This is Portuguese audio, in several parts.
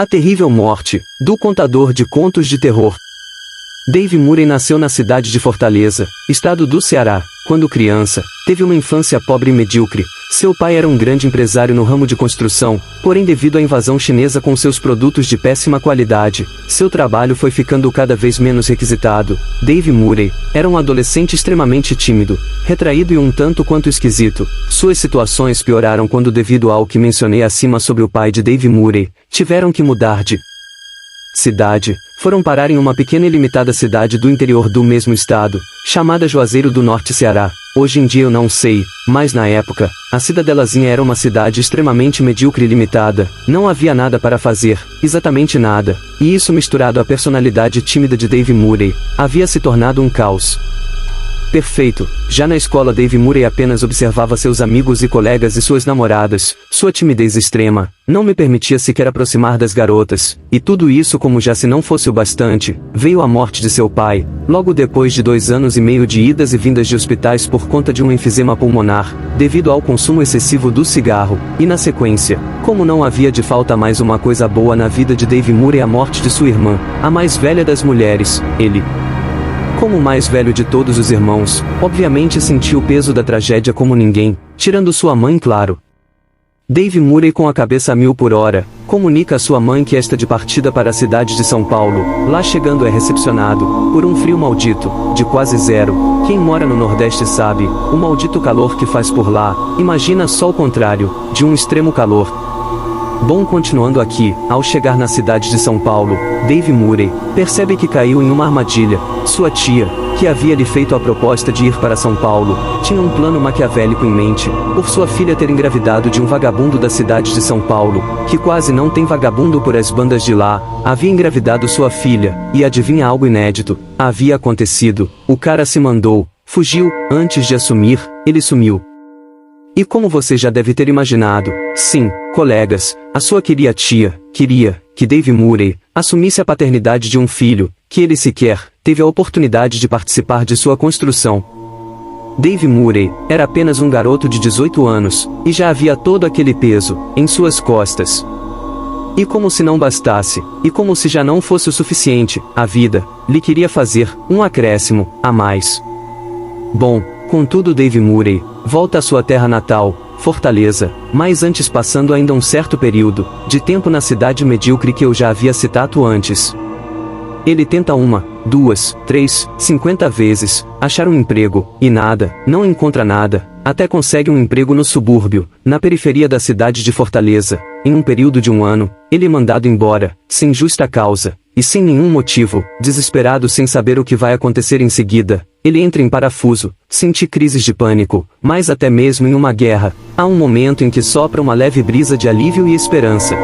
A Terrível Morte, do contador de contos de terror. Dave Murray nasceu na cidade de Fortaleza, estado do Ceará. Quando criança, teve uma infância pobre e medíocre. Seu pai era um grande empresário no ramo de construção, porém devido à invasão chinesa com seus produtos de péssima qualidade, seu trabalho foi ficando cada vez menos requisitado. Dave Murray era um adolescente extremamente tímido, retraído e um tanto quanto esquisito. Suas situações pioraram quando, devido ao que mencionei acima sobre o pai de Dave Murray, tiveram que mudar de cidade. Foram parar em uma pequena e limitada cidade do interior do mesmo estado, chamada Juazeiro do Norte, Ceará. Hoje em dia eu não sei, mas na época, a cidadelazinha era uma cidade extremamente medíocre e limitada. Não havia nada para fazer, exatamente nada, e isso misturado à personalidade tímida de Dave Murray, havia se tornado um caos perfeito. Já na escola, Dave Murray apenas observava seus amigos e colegas e suas namoradas. Sua timidez extrema não me permitia sequer aproximar das garotas, e tudo isso, como já se não fosse o bastante, veio a morte de seu pai, logo depois de 2 anos e meio de idas e vindas de hospitais por conta de um enfisema pulmonar, devido ao consumo excessivo do cigarro, e na sequência, como não havia de falta mais uma coisa boa na vida de Dave Murray, a morte de sua irmã, a mais velha das mulheres. Ele, como o mais velho de todos os irmãos, obviamente sentiu o peso da tragédia como ninguém, tirando sua mãe, claro. Dave Murray, com a cabeça a 1000 por hora, comunica a sua mãe que está de partida para a cidade de São Paulo. Lá chegando é recepcionado por um frio maldito, de quase zero. Quem mora no Nordeste sabe, o maldito calor que faz por lá. Imagina só o contrário, de um extremo calor. Bom, continuando aqui, ao chegar na cidade de São Paulo, Dave Murray percebe que caiu em uma armadilha. Sua tia, que havia lhe feito a proposta de ir para São Paulo, tinha um plano maquiavélico em mente, por sua filha ter engravidado de um vagabundo da cidade de São Paulo, que quase não tem vagabundo por as bandas de lá. Havia engravidado sua filha, e adivinha algo inédito? Havia acontecido, o cara se mandou, fugiu, antes de assumir, ele sumiu. E como você já deve ter imaginado, sim, colegas, a sua tia queria que Dave Murray assumisse a paternidade de um filho, que ele sequer teve a oportunidade de participar de sua construção. Dave Murray era apenas um garoto de 18 anos, e já havia todo aquele peso em suas costas. E como se não bastasse, e como se já não fosse o suficiente, a vida lhe queria fazer um acréscimo a mais. Bom, contudo, Dave Murray volta à sua terra natal, Fortaleza, mas antes passando ainda um certo período de tempo na cidade medíocre que eu já havia citado antes. Ele tenta 1, 2, 3, 50 vezes achar um emprego, e nada, não encontra nada, até consegue um emprego no subúrbio, na periferia da cidade de Fortaleza. Em um período de 1 ano, ele é mandado embora, sem justa causa, e sem nenhum motivo. Desesperado, sem saber o que vai acontecer em seguida, ele entra em parafuso, sente crises de pânico, mas até mesmo em uma guerra, há um momento em que sopra uma leve brisa de alívio e esperança.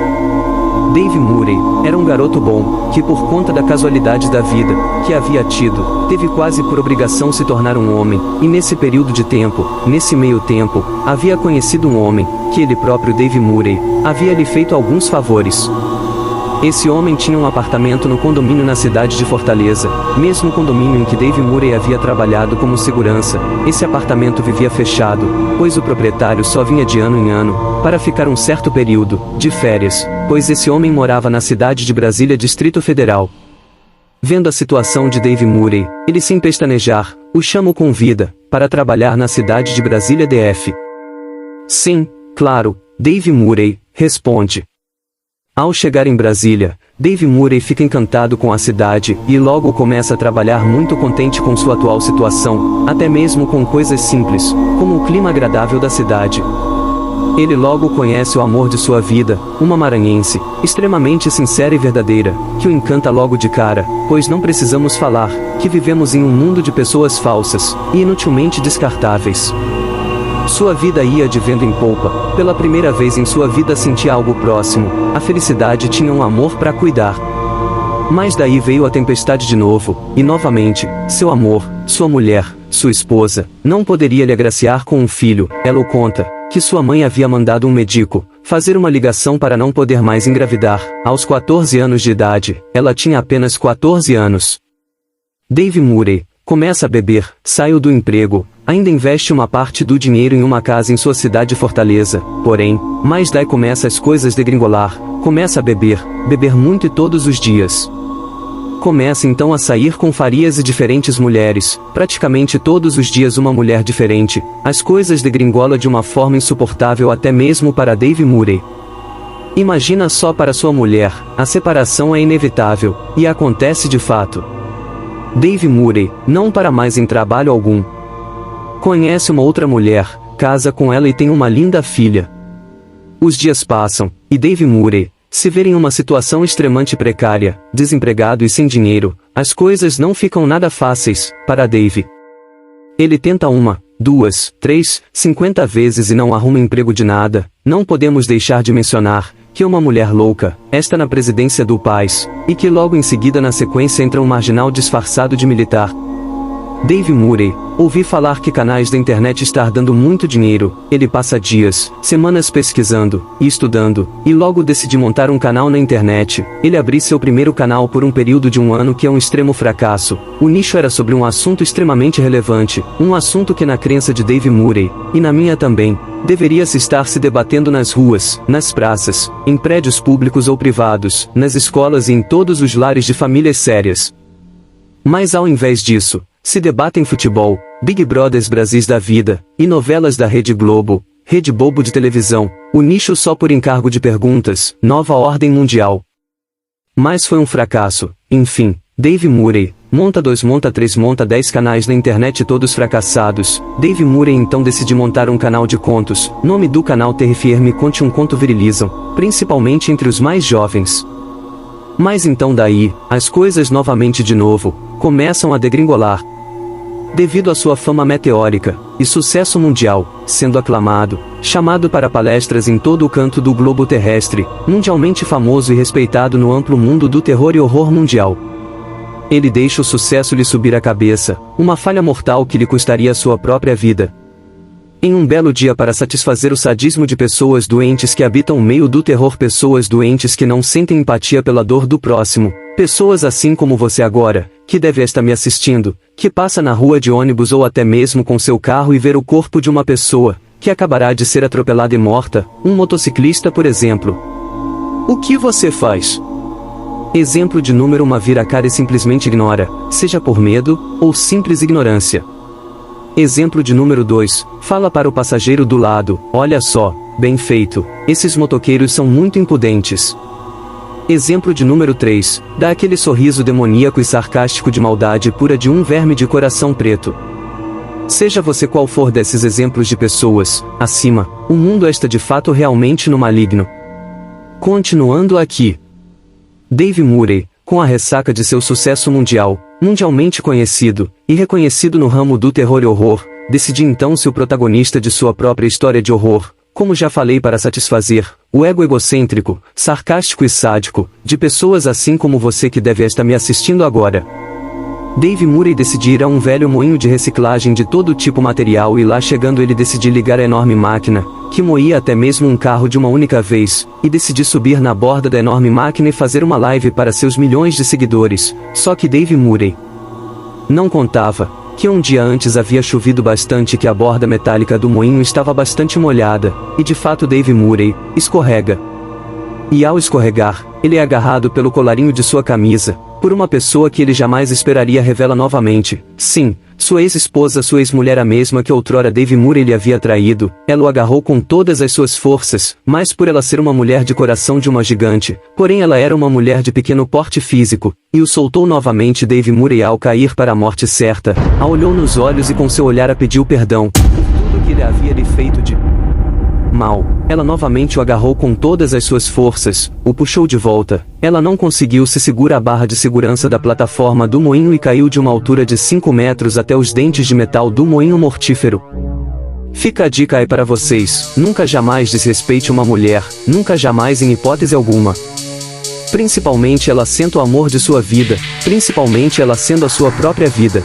Dave Murray era um garoto bom, que por conta da casualidade da vida que havia tido, teve quase por obrigação se tornar um homem, e nesse período de tempo, nesse meio tempo, havia conhecido um homem, que ele próprio, Dave Murray, havia lhe feito alguns favores. Esse homem tinha um apartamento no condomínio na cidade de Fortaleza, mesmo condomínio em que Dave Murray havia trabalhado como segurança. Esse apartamento vivia fechado, pois o proprietário só vinha de ano em ano, para ficar um certo período de férias, pois esse homem morava na cidade de Brasília, Distrito Federal. Vendo a situação de Dave Murray, ele, sem pestanejar, o chama, convida para trabalhar na cidade de Brasília, DF. Sim, claro, Dave Murray responde. Ao chegar em Brasília, Dave Murray fica encantado com a cidade, e logo começa a trabalhar muito contente com sua atual situação, até mesmo com coisas simples, como o clima agradável da cidade. Ele logo conhece o amor de sua vida, uma maranhense, extremamente sincera e verdadeira, que o encanta logo de cara, pois não precisamos falar que vivemos em um mundo de pessoas falsas e inutilmente descartáveis. Sua vida ia de vento em polpa. Pela primeira vez em sua vida sentia algo próximo. A felicidade tinha um amor para cuidar. Mas daí veio a tempestade de novo, e novamente, seu amor, sua mulher, sua esposa, não poderia lhe agraciar com um filho. Ela o conta que sua mãe havia mandado um médico fazer uma ligação para não poder mais engravidar. Aos 14 anos de idade, ela tinha apenas 14 anos. Dave Murray começa a beber, saiu do emprego, ainda investe uma parte do dinheiro em uma casa em sua cidade, Fortaleza, porém, mais daí começa as coisas degringolar, Começa a beber, beber muito e todos os dias. Começa então a sair com Farias e diferentes mulheres, praticamente todos os dias uma mulher diferente. As coisas degringolam de uma forma insuportável até mesmo para Dave Murray. Imagina só para sua mulher, a separação é inevitável, e acontece de fato. Dave Murray, não para mais em trabalho algum. Conhece uma outra mulher, casa com ela e tem uma linda filha. Os dias passam, e Dave Murray se vê em uma situação extremamente precária, desempregado e sem dinheiro. As coisas não ficam nada fáceis para Dave. Ele tenta 1, 2, 3, 50 vezes e não arruma emprego de nada. Não podemos deixar de mencionar que uma mulher louca está na presidência do país, e que logo em seguida na sequência entra um marginal disfarçado de militar. Dave Murray, ouvi falar que canais da internet estão dando muito dinheiro. Ele passa dias, semanas pesquisando e estudando, e logo decide montar um canal na internet. Ele abriu seu primeiro canal por um período de 1 ano, que é um extremo fracasso. O nicho era sobre um assunto extremamente relevante, um assunto que na crença de Dave Murray, e na minha também, deveria-se estar se debatendo nas ruas, nas praças, em prédios públicos ou privados, nas escolas e em todos os lares de famílias sérias. Mas ao invés disso, se debatem futebol, Big Brothers Brasis da vida, e novelas da Rede Globo, Rede Bobo de televisão, o nicho só por encargo de perguntas, nova ordem mundial. Mas foi um fracasso. Enfim, Dave Murray, monta 2, monta 3, monta 10 canais na internet todos fracassados. Dave Murray então decide montar um canal de contos. Nome do canal Terrifier Me Conte um Conto virilizam, principalmente entre os mais jovens. Mas então daí, as coisas novamente de novo, começam a degringolar. Devido à sua fama meteórica e sucesso mundial, sendo aclamado, chamado para palestras em todo o canto do globo terrestre, mundialmente famoso e respeitado no amplo mundo do terror e horror mundial. Ele deixa o sucesso lhe subir a cabeça, uma falha mortal que lhe custaria a sua própria vida. Em um belo dia, para satisfazer o sadismo de pessoas doentes que habitam o meio do terror, pessoas doentes que não sentem empatia pela dor do próximo, pessoas assim como você agora, que deve estar me assistindo, que passa na rua de ônibus ou até mesmo com seu carro e ver o corpo de uma pessoa, que acabará de ser atropelada e morta, um motociclista por exemplo. O que você faz? Exemplo de número 1: vira a cara e simplesmente ignora, seja por medo, ou simples ignorância. Exemplo de número 2, fala para o passageiro do lado, olha só, bem feito, esses motoqueiros são muito impudentes. Exemplo de número 3, dá aquele sorriso demoníaco e sarcástico de maldade pura de um verme de coração preto. Seja você qual for desses exemplos de pessoas, acima, o mundo está de fato realmente no maligno. Continuando aqui. Dave Murray, com a ressaca de seu sucesso mundial, mundialmente conhecido, e reconhecido no ramo do terror e horror, decidi então ser o protagonista de sua própria história de horror, como já falei, para satisfazer o ego egocêntrico, sarcástico e sádico, de pessoas assim como você que deve estar me assistindo agora. Dave Murray decidiu ir a um velho moinho de reciclagem de todo tipo material, e lá chegando ele decidiu ligar a enorme máquina, que moía até mesmo um carro de uma única vez, e decidi subir na borda da enorme máquina e fazer uma live para seus milhões de seguidores. Só que Dave Murray não contava que um dia antes havia chovido bastante e que a borda metálica do moinho estava bastante molhada, e de fato Dave Murray escorrega. E ao escorregar, ele é agarrado pelo colarinho de sua camisa, por uma pessoa que ele jamais esperaria, revela novamente. Sim, sua ex-esposa, sua ex-mulher, a mesma que outrora Dave Murray lhe havia traído. Ela o agarrou com todas as suas forças, mas por ela ser uma mulher de coração de uma gigante, porém ela era uma mulher de pequeno porte físico, e o soltou novamente. Dave Murray, ao cair para a morte certa, a olhou nos olhos e com seu olhar a pediu perdão por tudo que ele havia lhe feito de mal. Ela novamente o agarrou com todas as suas forças, o puxou de volta. Ela não conseguiu se segurar a barra de segurança da plataforma do moinho e caiu de uma altura de 5 metros até os dentes de metal do moinho mortífero. Fica a dica aí para vocês: nunca jamais desrespeite uma mulher, nunca jamais, em hipótese alguma. Principalmente ela sendo o amor de sua vida, principalmente ela sendo a sua própria vida.